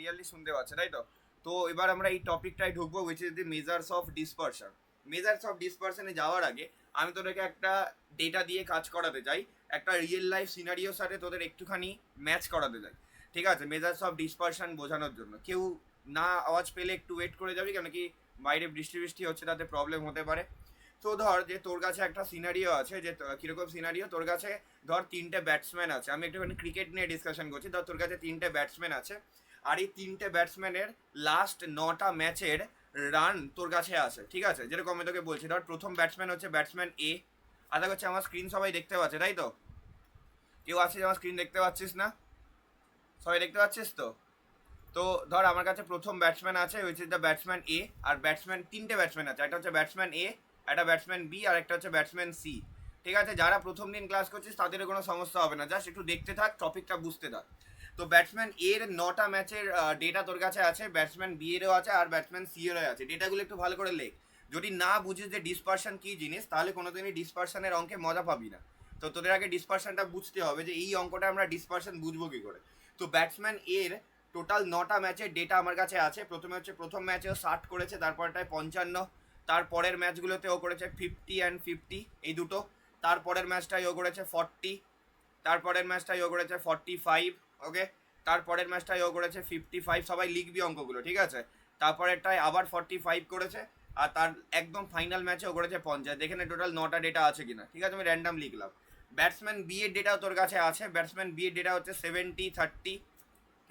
Clearly শুনতে পাচ্ছে, তাই তো? তো এবার আমরা এই টপিকটাই ঢুকবো, which is the measures of dispersion. Measures of ডিসপারশনে যাওয়ার আগে আমি তোদেরকে একটা ডেটা দিয়ে কাজ করাতে চাই, একটা রিয়েল লাইফ সিনারিওর সাথে তোদের একটুখানি ম্যাচ করাতে চাই, ঠিক আছে? মেজার্স অফ ডিসপারশন বোঝানোর জন্য কেউ না আওয়াজ পেলে একটু ওয়েট করে যাবি, কেন কি বাইরে বৃষ্টি বৃষ্টি হচ্ছে, তাতে প্রবলেম হতে পারে। তো ধর যে তোর কাছে একটা সিনারিও আছে, যে কিরকম সিনারিও, তোর কাছে ধর তিনটে ব্যাটসম্যান আছে, আমি একটুখানি ক্রিকেট নিয়ে ডিসকাশন করছি। ধর তোর কাছে তিনটে ব্যাটসম্যান আছে, আর এই তিনটে ব্যাটসম্যানের লাস্ট 9টা ম্যাচের রান তোর কাছে আছে, ঠিক আছে? যেরকম আমি তোকে বলছি, ধর প্রথম ব্যাটসম্যান হচ্ছে ব্যাটসম্যান এ। আশা করছি আমার স্ক্রিন সবাই দেখতে পাচ্ছে, তাই তো? কেউ আছে আমার স্ক্রিন দেখতে পাচ্ছিস না? সবাই দেখতে পাচ্ছিস তো? তো ধর আমার কাছে প্রথম ব্যাটসম্যান আছে, which is the batsman A. আর ব্যাটসম্যান, তিনটে ব্যাটসম্যান আছে, একটা হচ্ছে ব্যাটসম্যান এ, একটা ব্যাটসম্যান বি, আর একটা হচ্ছে ব্যাটসম্যান সি। ঠিক আছে, যারা প্রথম দিন ক্লাস করছিস তাদের কোনো সমস্যা হবে না, জাস্ট একটু দেখতে থাক, টপিকটা বুঝতে থাক। তো ব্যাটসম্যান এর 9টা ম্যাচের ডেটা তোর কাছে আছে, ব্যাটসম্যান বি এরও আছে, আর ব্যাটসম্যান সি এরও আছে। ডেটাগুলো একটু ভালো করে লেখ। যদি না বুঝিস যে ডিসপারশন কী জিনিস, তাহলে কোনোদিনই ডিসপারশনের অঙ্কে মজা পাবি না। তো তোদের আগে ডিসপারশনটা বুঝতে হবে, যে এই অঙ্কটা আমরা ডিসপারশন বুঝবো কী করে। তো ব্যাটসম্যান এর টোটাল 9টা ম্যাচের ডেটা আমার কাছে আছে। প্রথমে হচ্ছে প্রথম ম্যাচে ও 60 করেছে, তারপরটায় 55, তারপরের ম্যাচগুলোতে ও করেছে 50 অ্যান্ড 50, এই দুটো। তারপরের ম্যাচটাই ও করেছে 40, তারপরের ম্যাচটাই ও করেছে 45, ওকে। তারপরের ম্যাচটাই ও করেছে 55, সবাই লিখবি অঙ্কগুলো, ঠিক আছে? তারপরেরটায় আবার 45 করেছে, আর তার একদম ফাইনাল ম্যাচে ও করেছে 50। দেখে নে টোটাল 9টা ডেটা আছে কিনা, ঠিক আছে? আমি র্যান্ডাম লিখলাম। ব্যাটসম্যান বি এর ডেটাও তোর কাছে আছে। ব্যাটসম্যান বি এর ডেটা হচ্ছে 70 30,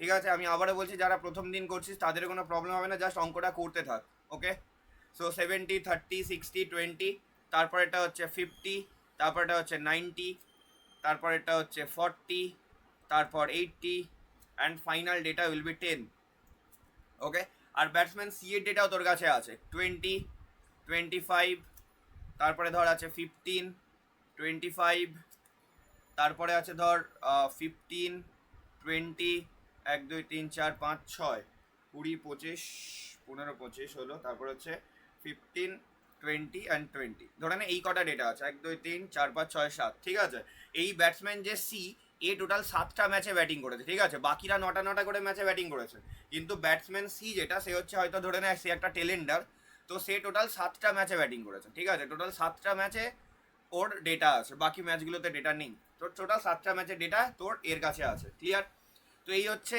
ঠিক আছে? আমি আবারও বলছি, যারা প্রথম দিন করছিস তাদের কোনো প্রবলেম হবে না, জাস্ট অঙ্কটা করতে থাক, ওকে? সো 70 30 60 20, তারপরেটা হচ্ছে 50, তারপরেটা হচ্ছে 90, তারপরেটা হচ্ছে 40, তারপর 80, and final data will be 10, okay? আর ব্যাটসম্যান সি এর ডেটাও তোর কাছে আছে 20 25, তারপরে ধর আছে 15 25, তারপরে আছে ধর 15 20, 1 2 3 4 5 6 20 25 15 25 হলো, তারপর হচ্ছে 15 20 অ্যান্ড 20। ধরে না এই কটা ডেটা আছে, 1 2 3 4 5 6 7, ঠিক আছে? এই ব্যাটসম্যান যে সি, এ টোটাল 7টা ম্যাচে ব্যাটিং করেছে, ঠিক আছে? বাকিরা 9টা করে ম্যাচে ব্যাটিং করেছে। কিন্তু ব্যাটসম্যান সি যেটা, সে হচ্ছে হয়তো ধরে না সে একটা টেলেন্ডার, তো সে টোটাল 7টা ম্যাচে ব্যাটিং করেছে, ঠিক আছে? টোটাল 7টা ম্যাচে ওর ডেটা আছে, বাকি ম্যাচগুলোতে ডেটা নেই। তোর টোটাল 7টা ম্যাচের ডেটা তোর এর কাছে আছে, ক্লিয়ার? তো এই হচ্ছে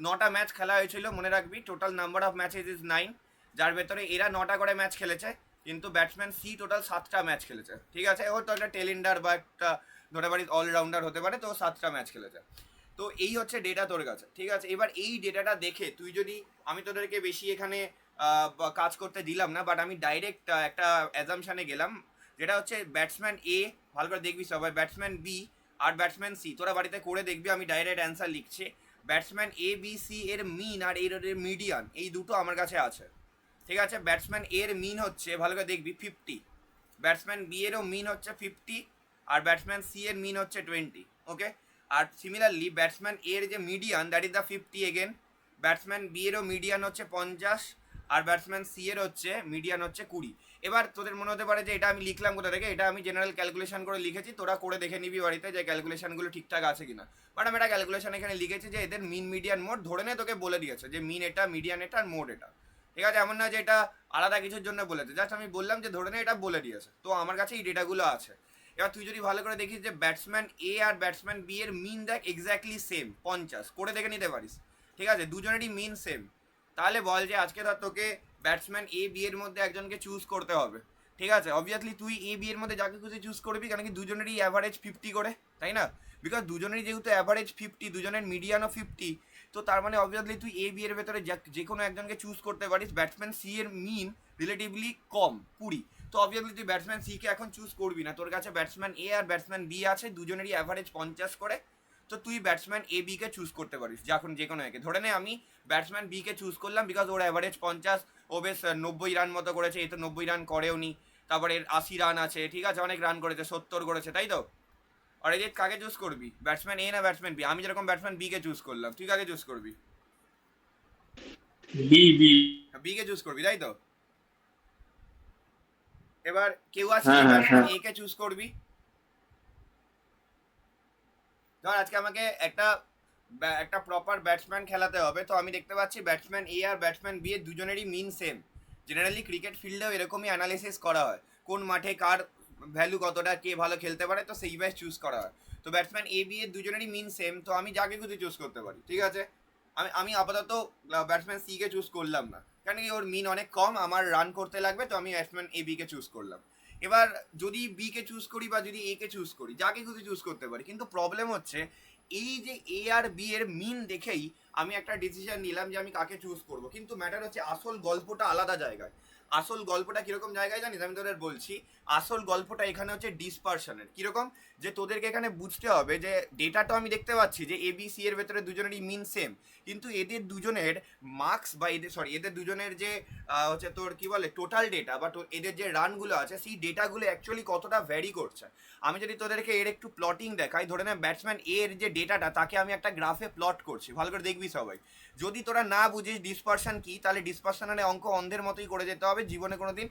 9টা ম্যাচ খেলা হয়েছিল, মনে রাখবি। Total number of matches is 9, যার ভেতরে এরা 9টা করে ম্যাচ খেলেছে, কিন্তু ব্যাটসম্যান সি টোটাল 7টা ম্যাচ খেলেছে, ঠিক আছে? ও তো একটা টেলিন্ডার বা একটা ধরে পারিস অলরাউন্ডার হতে পারে, তো 7টা ম্যাচ খেলেছে। তো এই হচ্ছে ডেটা তোর কাছে, ঠিক আছে? এবার এই ডেটাটা দেখে তুই যদি, আমি তোদেরকে বেশি এখানে কাজ করতে দিলাম না, বাট আমি ডাইরেক্ট একটা অ্যাজামশানে গেলাম, যেটা হচ্ছে ব্যাটসম্যান এ, ভালো করে দেখবি সবাই, ব্যাটসম্যান বি আর ব্যাটসম্যান সি, তোরা বাড়িতে করে দেখবি, আমি ডাইরেক্ট অ্যান্সার লিখছি। ব্যাটসম্যান এ বি সি এর মিন আর এর মিডিয়ান, এই দুটো আমার কাছে আছে, ঠিক আছে? ব্যাটসম্যান এর মিন হচ্ছে, ভালো করে দেখবি, 50। ব্যাটসম্যান বি এরও মিন হচ্ছে 50, আর ব্যাটসম্যান সি এর মিন হচ্ছে 20, ওকে? আর সিমিলারলি ব্যাটসম্যান এর যে median, that is the 50 again. Batsman B এরও মিডিয়ান হচ্ছে 50, আর ব্যাটসম্যান সি এর হচ্ছে মিডিয়ান হচ্ছে 20। এবার তোদের মনে হতে পারে যে এটা আমি লিখলাম কোথা থেকে, এটা আমি জেনারেল ক্যালকুলেশন করে লিখেছি, তোরা করে দেখে নিবি বাড়িতে যে ক্যালকুলেশনগুলো ঠিকঠাক আছে কিনা। বাট আমি একটা ক্যালকুলেশন এখানে লিখেছি, যে এদের মিন মিডিয়ান মোড ধরে নে, তোকে বলে দিয়েছে যে মিন এটা, মিডিয়ান এটা, আর মোড এটা, ঠিক আছে? এমন না যে এটা আলাদা কিছুর জন্য বলেছে, জাস্ট আমি বললাম যে ধরে নে এটা বলে দিয়েছে। তো আমার কাছে এই ডেটাগুলো আছে। এবার তুই যদি ভালো করে দেখিস যে ব্যাটসম্যান এ আর ব্যাটসম্যান বি এর মিন দেখ এক্স্যাক্টলি সেম, 50, করে দেখে নিতে পারিস, ঠিক আছে? দুজনেরই মিন সেম। তাহলে বল যে আজকে ধর তোকে ব্যাটসম্যান এ বি এর মধ্যে একজনকে চুজ করতে হবে, ঠিক আছে? অবভিয়াসলি তুই এ বি এর মধ্যে যাকে খুশি চুজ করবি, কারণ কি দুজনেরই অ্যাভারেজ 50 করে, তাই না? বিকজ দুজনেরই যেহেতু অ্যাভারেজ 50, দুজনের মিডিয়ানও 50, তো তার মানে অবভিয়াসলি তুই এ বি এর ভেতরে যে কোনো একজনকে চুজ করতে পারিস। ব্যাটসম্যান সি এর মিন রিলেটিভলি কম, 20, তো অবভিয়াসলি তুই ব্যাটসম্যান সি কে এখন চুজ করবি না। তোর কাছে ব্যাটসম্যান এ আর ব্যাটসম্যান বি আছে, দুজনেরই অ্যাভারেজ 50 করে, তো তুই ব্যাটসম্যান এ বি কে চুজ করতে পারিস যখন যে কোনো একে। ধরে নে আমি ব্যাটসম্যান বি কে চুজ করলাম, বিকজ ওর অ্যাভারেজ 50, ও বেশ 90 রান মতো করেছে, এই তো 90 রান করেও নি, তারপরে এর 80 রান আছে, ঠিক আছে? অনেক রান করেছে, 70 করেছে, তাই তো? অরিজিৎ, কাকে চুজ করবি, ব্যাটসম্যান এ না ব্যাটসম্যান বি? আমি যেরকম ব্যাটসম্যান বি কে চুজ করলাম, তুই কাকে চুজ করবি? B B. বি কে চুজ করবি, তাই তো? এবার কেউ আছে হ্যাঁ যে হ্যাঁ ব্যাটসম্যান হ্যাঁ। এ কে চুজ করবি? ধর আজকে আমাকে একটা একটা প্রপার ব্যাটসম্যান খেলাতে হবে। তো আমি দেখতে পাচ্ছি ব্যাটসম্যান এ আর ব্যাটসম্যান বি এর দুজনেরই মিন সেম। জেনারেলি ক্রিকেট ফিল্ডেও এরকমই অ্যানালিসিস করা হয়, কোন মাঠে কার ভ্যালু কতটা, কে ভালো খেলতে পারে, তো সেই ব্যাচ চুজ করা হয়। তো ব্যাটসম্যান এ বি এর দুজনেরই মিন সেম, তো আমি যাকে খুশি চুজ করতে পারি, ঠিক আছে। আমি আপাতত ব্যাটসম্যান সি কে চুজ করলাম না, কারণ কি ওর মিন অনেক কম, আমার রান করতে লাগবে, তো আমি ব্যাটসম্যান এ বি কে চুজ করলাম। এবার যদি বি কে চুজ করি বা যদি এ কে চুজ করি, যাকে খুশি চুজ করতে পারি, কিন্তু প্রবলেম হচ্ছে এই যে এ আর বি এর মিন দেখেই আমি একটা ডিসিশন নিলাম যে আমি কাকে চুজ করব, কিন্তু ম্যাটার হচ্ছে আসল গল্পটা আলাদা জায়গায়। আসল গল্পটা কিরকম জায়গায় জানিস, আমি তোদের বলছি। আসল গল্পটা এখানে হচ্ছে ডিসপারশনের। কিরকম, যে তোদেরকে এখানে বুঝতে হবে যে ডেটাটা আমি দেখতে পাচ্ছি যে এ বি সি এর ভেতরে দুজনেরই মিন সেম, কিন্তু এদের দুজনের মার্কস বা এদের দুজনের যে হচ্ছে তোর কি বলে টোটাল ডেটা বা এদের যে রানগুলো আছে, সেই ডেটাগুলো অ্যাকচুয়ালি কতটা ভ্যারি করছে। আমি যদি তোদেরকে এর একটু প্লটিং দেখাই, ধরে নে ব্যাটসম্যান এর যে ডেটাটা তাকে আমি একটা গ্রাফে প্লট করছি, ভালো করে দেখবি সবাই। যদি তোরা না বুঝিস ডিসপারশন কি, তাহলে ডিসপারশনের অঙ্ক অন্ধের মতোই করে যেতে হবে জীবনে কোনোদিন।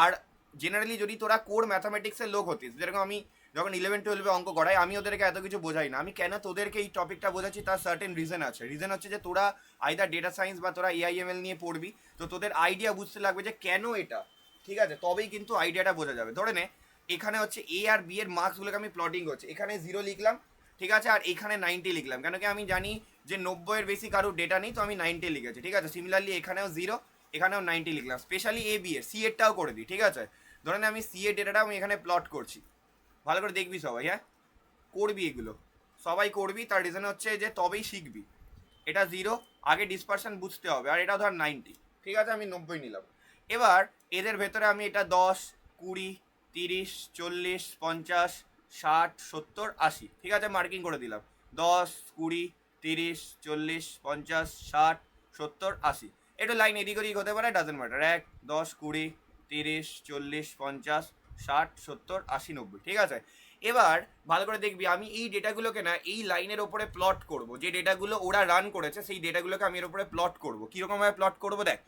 আর জেনারেলি যদি তোরা কোর ম্যাথামেটিক্সের লোক হতিস, যেরকম আমি যখন 11-12 অঙ্ক করাই, আমি ওদেরকে এত কিছু বোঝাই না। আমি কেন তোদেরকে এই টপিকটা বোঝাচ্ছি তার সার্টেন রিজন আছে। রিজন হচ্ছে যে তোরা আইদার ডেটা সায়েন্স বা তোরা এআইএমএল নিয়ে পড়বি, তো তোদের আইডিয়া বুঝতে লাগবে যে কেন এটা, ঠিক আছে, তবেই কিন্তু আইডিয়াটা বোঝা যাবে। ধরে নে এখানে হচ্ছে এ আর বি এর মার্কসগুলোকে আমি প্লটিং করছি, এখানে 0 লিখলাম, ঠিক আছে, আর এখানে 90 লিখলাম, কেন কি আমি জানি যে 90-এর বেশি কারোর ডেটা নেই, তো আমি 90 লিখেছি, ঠিক আছে। সিমিলারলি এখানেও 0, এখানেও 90 লিখলাম। স্পেশালি এ বি এর, সি এরটাও করে দিই, ঠিক আছে। ধরেন আমি সি এর ডেটাটা আমি এখানে প্লট করছি, ভালো করে দেখবি সবাই, হ্যাঁ করবি এগুলো, সবাই করবি। তার রিজন হচ্ছে যে তবেই শিখবি। এটা 0, আগে ডিসপারশন বুঝতে হবে, আর এটা ধর 90, ঠিক আছে, আমি 90 নিলাম। এবার এদের ভেতরে আমি এটা 10, 20, 30, 40, 50, 60, 70, 80, ঠিক আছে, মার্কিং করে দিলাম। 10, 20, 30, 40, 50, 60, 70, 80। একটু লাইন এদিক ওদিক হতে পারে, ডাজেন্ট ম্যাটার। 1, 10, 20, 30, 40, 50, 60, 70, 80, 90, ঠিক আছে। এবার ভালো করে দেখবি, আমি এই ডেটাগুলোকে না এই লাইনের ওপরে প্লট করব, যে ডেটাগুলো ওরা রান করেছে সেই ডেটাগুলোকে আমি এর উপরে প্লট করব। কীরকমভাবে প্লট করবো দেখ,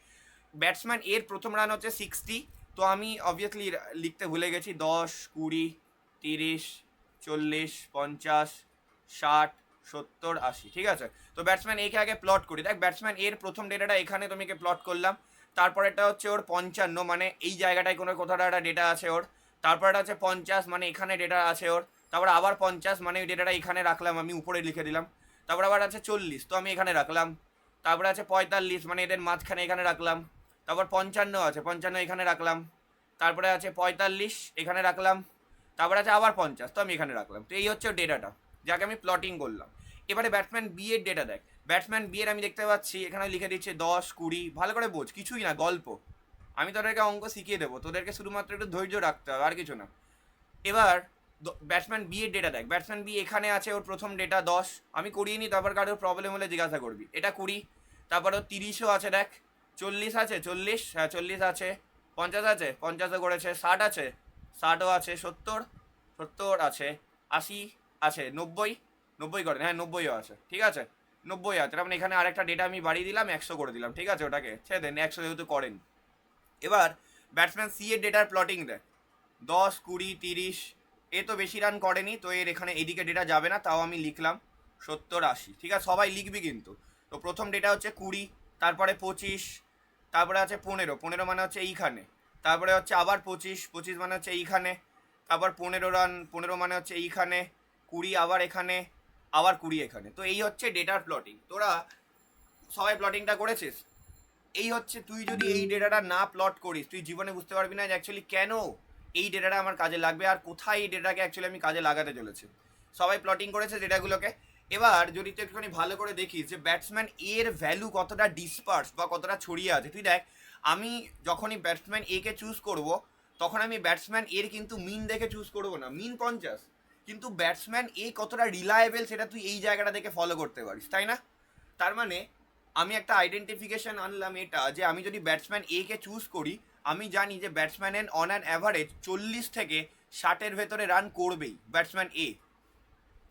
ব্যাটসম্যান এর প্রথম রান হচ্ছে 60, তো আমি অবভিয়াসলি লিখতে ভুলে গেছি 10, 20, 30, 40, 50, 60, 70, 80, ঠিক আছে। তো ব্যাটসম্যান একে আগে প্লট করি। দেখ ব্যাটসম্যান এর প্রথম ডেটাটা এখানে তোমাকে প্লট করলাম, তারপরেটা হচ্ছে ওর 55, মানে এই জায়গাটায় কোনো কোথাও একটা ডেটা আছে ওর। তারপরটা হচ্ছে 50, মানে এখানে ডেটা আছে ওর। তারপর আবার 50, মানে ওই ডেটাটা এখানে রাখলাম, আমি উপরে লিখে দিলাম। তারপর আবার আছে 40, তো আমি এখানে রাখলাম। তারপরে আছে 45, মানে এদের মাঝখানে এখানে রাখলাম। তারপর 55 আছে, 55 এখানে রাখলাম। তারপরে আছে 45, এখানে রাখলাম। তারপরে আছে আবার 50, তো আমি এখানে রাখলাম। তো এই হচ্ছে ডেটাটা, যাকে আমি প্লটিং করলাম। এবারে ব্যাটসম্যান বি এর ডেটা দেখ। ব্যাটসম্যান বি এর আমি দেখতে পাচ্ছি এখানে লিখে দিচ্ছে 10, 20, ভালো করে বোঝ, কিছুই না, গল্প। আমি তোদেরকে অঙ্ক শিখিয়ে দেবো, তোদেরকে শুধুমাত্র একটু ধৈর্য রাখতে হবে, আর কিছু না। এবার ব্যাটসম্যান বি এর ডেটা দেখ। ব্যাটসম্যান বি এখানে আছে, ওর প্রথম ডেটা 10, আমি করিয়ে নিই, তারপর কারোর প্রবলেম হলে জিজ্ঞাসা করবি। এটা 20, তারপর ওর 30ও আছে দেখ, 40 আছে, 40, হ্যাঁ 40 আছে, 50 আছে, 50ও করেছে, 60 আছে, 60ও আছে, 70, 70 আছে, 80 আছে, 90, 90 করেন, হ্যাঁ 90ও আছে, ঠিক আছে, 90 আছে। তার মানে এখানে আরেকটা ডেটা আমি বাড়িয়ে দিলাম, 100 করে দিলাম, ঠিক আছে, ওটাকে ছেড়ে দেন, 100 যেহেতু করেন। এবার ব্যাটসম্যান সি এর ডেটার প্লটিং দেয় 10, 20, 30, এ তো বেশি রান করেনি, তো এর এখানে এদিকে ডেটা যাবে না, তাও আমি লিখলাম 70, 80, ঠিক আছে, সবাই লিখবি কিন্তু। তো প্রথম ডেটা হচ্ছে 20, তারপরে 25, তারপরে আছে 15, 15 মানে হচ্ছে এইখানে, তারপরে হচ্ছে আবার 25, 25 মানে হচ্ছে এইখানে, তারপর 15 রান, 15 মানে হচ্ছে এইখানে, 20 আবার এখানে, আবার 20 এখানে। তো এই হচ্ছে ডেটার প্লটিং। তোরা সবাই প্লটিংটা করেছিস? এই হচ্ছে, তুই যদি এই ডেটাটা না প্লট করিস, তুই জীবনে বুঝতে পারবি না যে অ্যাকচুয়ালি কেন এই ডেটাটা আমার কাজে লাগবে, আর কোথায় এই ডেটাকে অ্যাকচুয়ালি আমি কাজে লাগাতে চলেছি। সবাই প্লটিং করেছে ডেটাগুলোকে। এবার যদি তুই একটুখানি ভালো করে দেখিস যে ব্যাটসম্যান এর ভ্যালু কতটা ডিসপার্স বা কতটা ছড়িয়ে আছে, তুই দেখ। আমি যখনই ব্যাটসম্যান এ কে চুজ করব, তখন আমি ব্যাটসম্যান এর কিন্তু মিন দেখে চুজ করব না, মিন 50, কিন্তু ব্যাটসম্যান এ কতটা রিলায়েবল সেটা তুই এই জায়গাটা দেখে ফলো করতে পারিস, তাই না? তার মানে আমি একটা আইডেন্টিফিকেশন আনলাম, এটা যে আমি যদি ব্যাটসম্যান এ কে চুজ করি, আমি জানি যে ব্যাটসম্যান অন অ্যান অ্যাভারেজ 40 থেকে 60-এর ভেতরে রান করবেই ব্যাটসম্যান এ।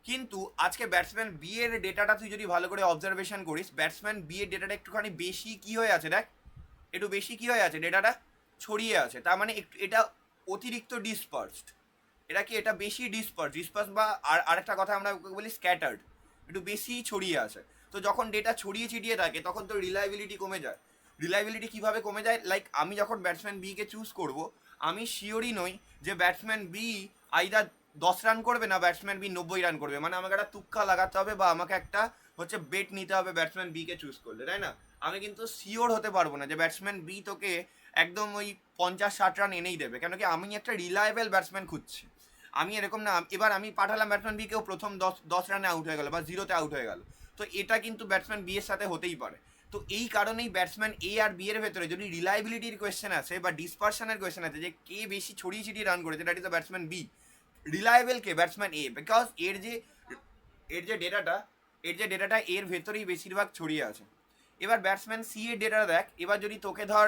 কিন্তু আজকে ব্যাটসম্যান বি এর ডেটাটা তুই যদি ভালো করে অবজারভেশন করিস, ব্যাটসম্যান বি এর ডেটাটা একটুখানি বেশি কি হয়ে আছে দেখ, একটু বেশি কি হয়ে আছে, ডেটাটা ছড়িয়ে আছে। তার মানে একটু এটা অতিরিক্ত ডিসপার্সড। এটা কি, এটা বেশি ডিসপার্স বা আর আরেকটা কথা আমরা বলি স্ক্যাটার্ড। একটু বেশি ছড়িয়ে আছে। তো যখন ডেটা ছড়িয়ে ছিটিয়ে থাকে তখন তো রিলায়েবিলিটি কমে যায়। রিলায়েবিলিটি কীভাবে কমে যায়, লাইক আমি যখন ব্যাটসম্যান বিকে চুজ করব, আমি শিওরই নই যে ব্যাটসম্যান বি আইদার 10 রান করবে না ব্যাটসম্যান বি 90 রান করবে। মানে আমাকে একটা তুক্কা লাগাতে হবে বা আমাকে একটা হচ্ছে বেট নিতে হবে ব্যাটসম্যান বিকে চুজ করলে, তাই না? আমি কিন্তু শিওর হতে পারবো না যে ব্যাটসম্যান বি তোকে একদম ওই 50-60 রান এনেই দেবে, কেন কি আমি একটা রিলায়েবল ব্যাটসম্যান খুঁজছি। আমি এরকম না এবার আমি পাঠালাম ব্যাটসম্যান বি, কেউ প্রথম 10 রানে আউট হয়ে গেল বা 0-তে আউট হয়ে গেল, তো এটা কিন্তু ব্যাটসম্যান বি এর সাথে হতেই পারে। তো এই কারণেই ব্যাটসম্যান এ আর বি এর ভেতরে যদি রিলায়েবিলিটির কোয়েশ্চেন আছে বা ডিসপারশনের কোয়েশ্চেন আছে যে কে বেশি ছড়িয়ে ছিটিয়ে রান করেছে, that is the batsman B. Reliable কে? ব্যাটসম্যান এ, বিকজ এর যে ডেটাটা এর ভেতরেই বেশিরভাগ ছড়িয়ে আছে। এবার ব্যাটসম্যান সি এর ডেটা দেখ, এবার যদি তোকে ধর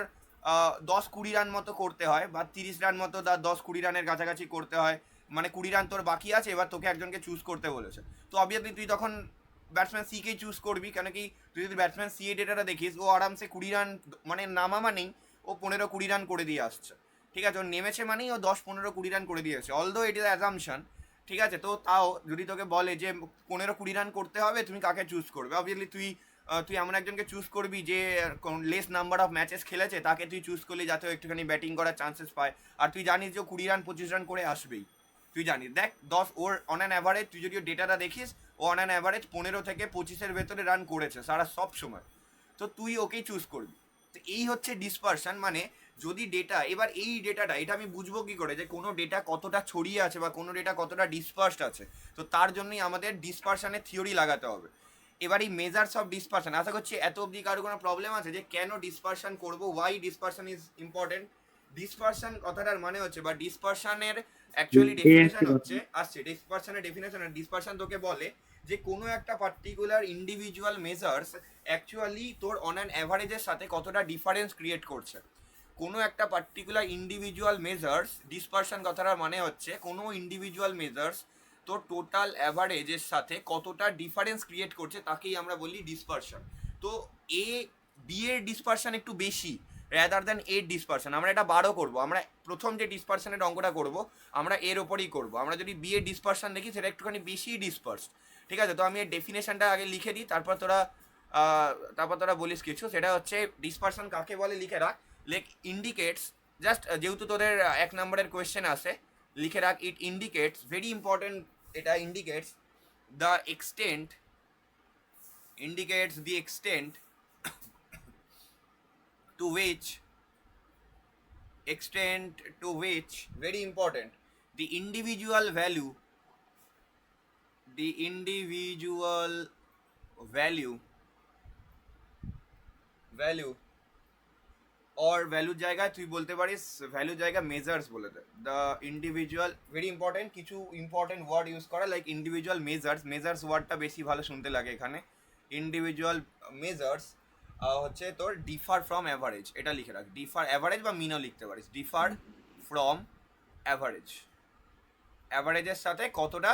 10-20 রান মতো করতে হয় বা 30 রান মতো, 10-20 রানের কাছাকাছি করতে হয়, মানে 20 রান তোর বাকি আছে, এবার তোকে একজনকে চুজ করতে বলেছে, তো অবভিয়াসলি তুই তখন ব্যাটসম্যান সিকেই চুজ করবি, কেন কি তুই যদি ব্যাটসম্যান সি এর ডেটাটা দেখিস, ও আরামসে 20 রান, মানে নামা মানেই ও 15-20 রান করে দিয়ে আসছে, ঠিক আছে? ও নেমেছে মানেই ও 10-15-20 রান করে দিয়ে আসছে, অলদো ইট ইজ অ্যাজাম্পশন, ঠিক আছে? তো তাও যদি তোকে বলে যে 15-20 রান করতে হবে, তুমি কাকে চুজ করবে? অবভিয়াসলি তুই এমন একজনকে চুজ করবি যে লেস নাম্বার অফ ম্যাচেস খেলেছে, তাকে তুই চুজ করলি যাতে ও একটুখানি ব্যাটিং করার চান্সেস পায়। আর তুই জানিস যে 20 রান 25 রান করে আসবেই, তুই জানিস, দেখ ওর অন অ্যান অ্যাভারেজ তুই যদি ডেটাটা দেখিস, ও অন অ্যান অ্যাভারেজ 15 থেকে 25-এর ভেতরে রান করেছে সারা সব সময়, তো তুই ওকেই চুজ করবি। তো এই হচ্ছে ডিসপারশন, মানে যদি ডেটা, এবার এই ডেটাটা, এটা আমি বুঝবো কি করে যে কোনো ডেটা কতটা ছড়িয়ে আছে বা কোনো ডেটা কতটা ডিসপার্সড আছে? তো তার জন্যই আমাদের ডিসপারশনের থিওরি লাগাতে হবে। এবার এই মেজার্স অফ ডিসপারশন, আশা করছি এত অবধি কারো কোনো প্রবলেম আছে যে কেন ডিসপারশন করবো, why dispersion is important. Dispersion কথাটার মানে হচ্ছে, বা ডিসপারশনের অ্যাকচুয়ালি ডেফিনেশন হচ্ছে, আসছে ডিসপারশনের ডেফিনেশন। ডিসপারশন তোকে বলে যে কোনো একটা পার্টিকুলার ইন্ডিভিজুয়াল মেজার্স অ্যাকচুয়ালি তোর অন অ্যান অ্যাভারেজের সাথে কতটা ডিফারেন্স ক্রিয়েট করছে। কোনো একটা পার্টিকুলার ইন্ডিভিজুয়াল মেজার্স, ডিসপারশন কথাটার মানে হচ্ছে কোনো ইন্ডিভিজুয়াল মেজার্স তো টোটাল অ্যাভারেজের সাথে কতটা ডিফারেন্স ক্রিয়েট করছে, তাকেই আমরা বলি ডিসপারশন। তো এ বি এর ডিসপারশন একটু বেশি র্যাদার দ্যান এর ডিসপারশন। আমরা এটা 12 করবো, আমরা প্রথম যে ডিসপারশনের অঙ্কটা করব আমরা এর ওপরেই করব। আমরা যদি বি এর ডিসপারশন দেখি সেটা একটুখানি বেশি ডিসপার্স, ঠিক আছে? তো আমি এর ডেফিনেশনটা আগে লিখে দিই, তারপর তোরা বলিস কিছু। সেটা হচ্ছে ডিসপারশন কাকে বলে, লিখে রাখ। লাইক ইন্ডিকেটস, জাস্ট যেহেতু তোদের 1 নম্বরের কোয়েশ্চেন আসে, লিখে রাখ, ইট ইন্ডিকেটস, ভেরি ইম্পর্টেন্ট, এটা indicates the extent, indicates the extent to which very important the individual value or ভ্যালুর জায়গায় তুই বলতে পারিস, ভ্যালুর জায়গায় মেজার্স বলে দে, দ্য ইন্ডিভিজুয়াল, ভেরি ইম্পর্টেন্ট, কিছু ইম্পর্টেন্ট ওয়ার্ড ইউজ করা, লাইক ইন্ডিভিজুয়াল মেজার্স ওয়ার্ডটা বেশি ভালো শুনতে লাগে এখানে। ইন্ডিভিজুয়াল মেজার্স হচ্ছে তোর ডিফার ফ্রম অ্যাভারেজ, এটা লিখে রাখ। ডিফার অ্যাভারেজ বা মিনও লিখতে পারিস। ডিফার ফ্রম অ্যাভারেজের সাথে কতটা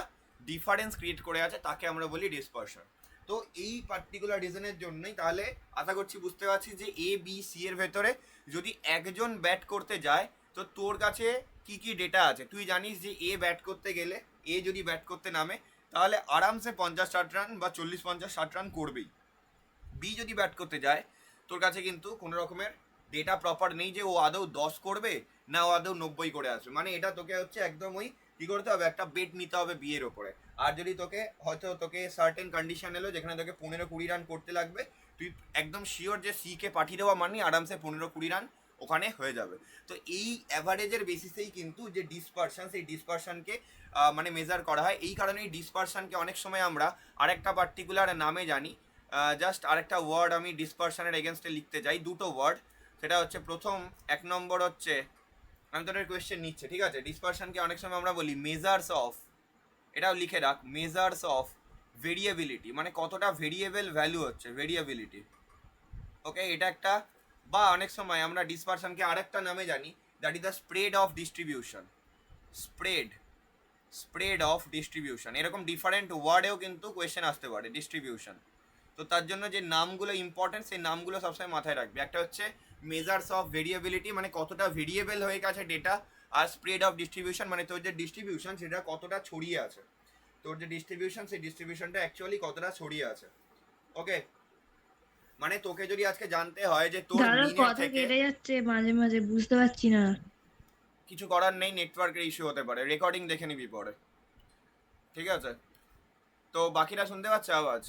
ডিফারেন্স ক্রিয়েট করে আছে তাকে আমরা বলি ডিসপারশন। তো এই পার্টিকুলার রিজনের জন্যই তাহলে আশা করছি বুঝতে পারছি যে এ বি সি এর ভেতরে যদি একজন ব্যাট করতে যায়, তো তোর কাছে কি কি ডেটা আছে। তুই জানিস যে এ ব্যাট করতে গেলে, এ যদি ব্যাট করতে নামে তাহলে আরামসে 50-60 রান বা 40-50-60 রান করবেই। বি যদি ব্যাট করতে যায়, তোর কাছে কিন্তু কোনো রকমের ডেটা প্রপার নেই যে ও আদৌ 10 করবে না ও আদৌ 90 করে আসবে। মানে এটা তোকে হচ্ছে একদম ওই কী করতে হবে, একটা বেট নিতে হবে বিয়ের ওপরে। আর যদি তোকে সার্টেন কন্ডিশন এলো যেখানে তোকে 15-20 রান করতে লাগবে, তুই একদম শিওর যে সি কে পাঠিয়ে দেওয়া মানে আরামসে 15-20 রান ওখানে হয়ে যাবে। তো এই অ্যাভারেজের বেসিসেই কিন্তু যে ডিসপারশন, সেই ডিসপারশনকে মানে মেজার করা হয়। এই কারণে এই ডিসপারশনকে অনেক সময় আমরা আরেকটা পার্টিকুলার নামে জানি। জাস্ট আরেকটা ওয়ার্ড আমি ডিসপারশনের এগেনস্টে লিখতে চাই, দুটো ওয়ার্ড। সেটা হচ্ছে প্রথম 1 নম্বর হচ্ছে, আমি তোদের কোয়েশ্চেন নিচ্ছে, ঠিক আছে? ডিসপারশনকে অনেক সময় আমরা বলি মেজার্স অফ, এটাও লিখে রাখ, মেজার্স অফ ভেরিয়েবিলিটি, মানে কতটা ভেরিয়েবল ভ্যালু হচ্ছে, ভেরিয়েবিলিটি, ওকে? এটা একটা। বা অনেক সময় আমরা ডিসপারশনকে আরেকটা নামে জানি, that is the spread of distribution. Spread of distribution, এরকম ডিফারেন্ট ওয়ার্ডেও কিন্তু কোয়েশ্চেন আসতে পারে ডিস্ট্রিবিউশন। তো তার জন্য যে নামগুলো ইম্পর্টেন্ট, সেই নামগুলো সবসময় মাথায় রাখবে। একটা হচ্ছে মেজার্স অফ ভেরিয়েবিলিটি, মানে কতটা ভেরিয়েবল হয়ে গেছে ডেটা, আর স্প্রেড অফ ডিস্ট্রিবিউশন মানে তোর যে ডিস্ট্রিবিউশন সেটা কতটা ছড়িয়ে আছে। তো তোর যে ডিস্ট্রিবিউশন সেই ডিস্ট্রিবিউশনটা অ্যাকচুয়ালি কতটা ছড়িয়ে আছে। ওকে, মানে তোকে যদি আজকে জানতে হয় যে তোর দাদা মিনের কথা থেকে, কেটে যাচ্ছে মাঝে মাঝে, বুঝতে পারছি না। কিছু করার নেই, নেটওয়ার্কের ইস্যু হতে পারে, রেকর্ডিং দেখে নিবি পরে, ঠিক আছে? তো বাকিরা শুনতে পাচ্ছে আওয়াজ?